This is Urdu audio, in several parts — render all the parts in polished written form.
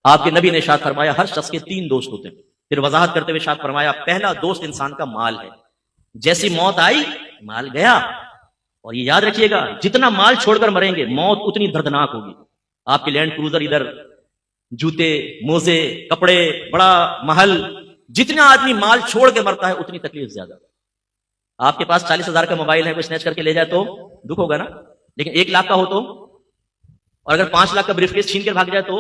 آپ کے نبی نے ارشاد فرمایا ہر شخص کے 3 دوست ہوتے ہیں. پھر وضاحت کرتے ہوئے ارشاد فرمایا پہلا دوست انسان کا مال ہے. جیسی موت آئی مال گیا. اور یہ یاد رکھیے گا جتنا مال چھوڑ کر مریں گے موت اتنی دردناک ہوگی. آپ کے لینڈ کروزر ادھر، جوتے، موزے، کپڑے، بڑا محل، جتنا آدمی مال چھوڑ کے مرتا ہے اتنی تکلیف زیادہ. آپ کے پاس 40,000 کا موبائل ہے، کوئی سنیچ کر کے لے جائے تو دکھ ہوگا نا. لیکن 1 لاکھ کا ہو تو، اور اگر 5 لاکھ کا بریف کیس چھین کے بھاگ جائے تو،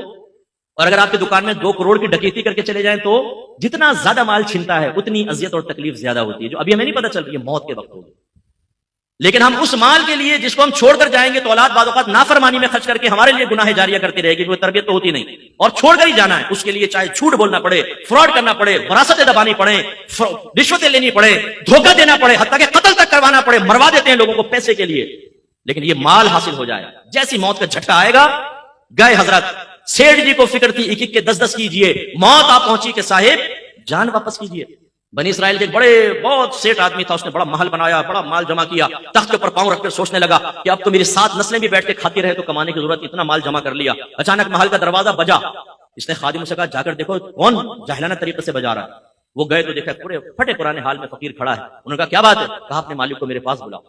اور اگر آپ کی دکان میں 2 کروڑ کی ڈکیتی کر کے چلے جائیں تو، جتنا زیادہ مال چھینتا ہے اتنی اذیت اور تکلیف زیادہ ہوتی ہے، جو ابھی ہمیں نہیں پتہ چل رہی ہے موت کے وقت ہوگی. لیکن ہم اس مال کے لیے جس کو ہم چھوڑ کر جائیں گے تو اولاد بعض اوقات نافرمانی میں خرچ کر کے ہمارے لیے گناہ جاریہ کرتی رہے گی، کوئی تربیت تو ہوتی نہیں، اور چھوڑ کر ہی جانا ہے. اس کے لیے چاہے جھوٹ بولنا پڑے، فراڈ کرنا پڑے، وراثتیں دبانی پڑے، رشوتیں لینی پڑے، دھوکہ دینا پڑے، حتیٰ کہ قتل تک کروانا پڑے. مروا دیتے ہیں لوگوں کو پیسے کے لیے، لیکن یہ مال حاصل ہو جائے. جیسی موت کا جھٹکا آئے گا گئے. حضرت سیٹھ جی کو فکر تھی 1 کے 10 کیجئے. موت آپ پہنچی کہ صاحب جان واپس کیجئے. بنی اسرائیل کے بڑے بہت سیٹ آدمی تھا، اس نے بڑا محل بنایا، بڑا مال جمع کیا، تخت کے اوپر پاؤں رکھ کر سوچنے لگا کہ اب تو میری 7 نسلیں بھی بیٹھ کے کھاتی رہے تو کمانے کی ضرورت، اتنا مال جمع کر لیا. اچانک محل کا دروازہ بجا. اس نے خادم سے کہا جا کر دیکھو کون جاہلانہ طریقے سے بجا رہا ہے. وہ گئے تو دیکھا پورے پھٹے پرانے حال میں فقیر کھڑا ہے. انہوں نے کہا کیا بات ہے؟ کہا اپنے مالک کو میرے پاس بلاؤ.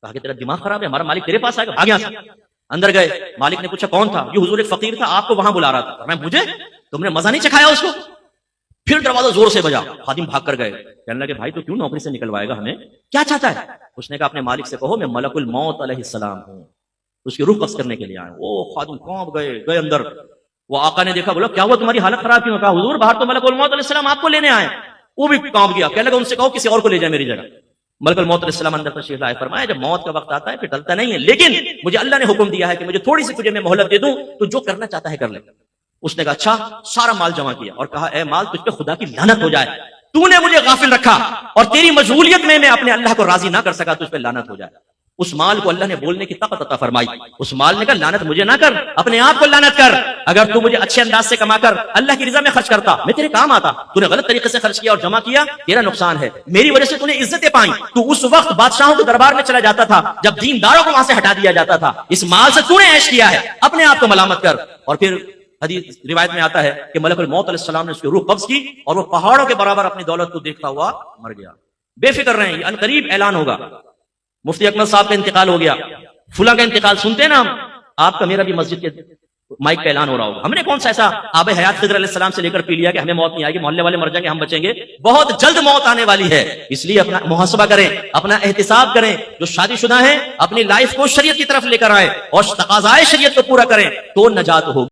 کہا کہ تیرا دماغ خراب ہے، ہمارا مالک تیرے پاس آئے گا، بھاگ یہاں سے. اندر گئے. مالک نے پوچھا کون تھا؟ یہ حضور ایک فقیر تھا، آپ کو وہاں بلا رہا تھا. میں مجھے تم نے مزہ نہیں چکھایا اس کو؟ پھر دروازہ زور سے بجا. خادم بھاگ کر گئے. کہنے لگے بھائی تو کیوں نوکری سے نکلوائے گا ہمیں، کیا چاہتا ہے؟ اس نے کہا اپنے مالک سے کہو میں ملک الموت علیہ السلام ہوں، اس کی روح قبض کرنے کے لیے آیا. وہ خادم کانپ گئے اندر. وہ آقا نے دیکھا، بولا کیا ہوا تمہاری حالت خراب کیوں؟ کہا حضور باہر تو ملک الموت علیہ السلام آپ کو لینے آئے. وہ بھی کانپ گیا. کہنے لگا ان سے کہو کسی اور کو لے جائے میری جگہ. ملک الموت علیہ السلام اندر تشریف لائے. فرمایا جب موت کا وقت آتا ہے پھر ٹلتا نہیں ہے، لیکن مجھے اللہ نے حکم دیا ہے کہ مجھے تھوڑی سی تجھے میں مہلت دے دوں، تو جو کرنا چاہتا ہے کر لے. اس نے کہا اچھا. سارا مال جمع کیا اور کہا اے مال تجھ پہ خدا کی لعنت ہو جائے، تو نے مجھے غافل رکھا اور تیری مشغولیت میں اپنے اللہ کو راضی نہ کر سکا، تجھ پہ لعنت ہو جائے. اس مال کو اللہ نے بولنے کی طاقت عطا فرمائی. اس مال نے کہا لعنت مجھے نہ کر، اپنے آپ کو لعنت کر. اگر تو مجھے اچھے انداز سے کما کر اللہ کی رضا میں خرچ کرتا میں تیرے کام آتا. تو نے غلط طریقے سے خرچ کیا اور جمع کیا، تیرا نقصان ہے. میری وجہ سے تو نے عزتیں پائیں. تو اس وقت بادشاہوں کے دربار میں چلا جاتا تھا جب دینداروں کو وہاں سے ہٹا دیا جاتا تھا. اس مال سے تو نے عیش کیا ہے، اپنے آپ کو ملامت کر. اور پھر حدیث روایت میں آتا ہے کہ ملک الموت علیہ السلام نے اس کی روح قبض کی اور وہ پہاڑوں کے برابر اپنی دولت کو دیکھتا ہوا مر گیا. بے فکر رہیں، ان قریب اعلان ہوگا. مفتی اکمل صاحب کا انتقال ہو گیا، فلاں کا انتقال سنتے ہیں نا ہم. آپ کا میرا بھی مسجد کے مائک کا اعلان ہو رہا ہوگا. ہم نے کون سا ایسا آب حیات خضر علیہ السلام سے لے کر پی لیا کہ ہمیں موت نہیں آئے گی، محلے والے مر جائیں گے ہم بچیں گے. بہت جلد موت آنے والی ہے، اس لیے اپنا محاسبہ کریں، اپنا احتساب کریں. جو شادی شدہ ہیں اپنی لائف کو شریعت کی طرف لے کر آئے اور تقاضائے شریعت کو پورا کریں تو نجات ہوگی.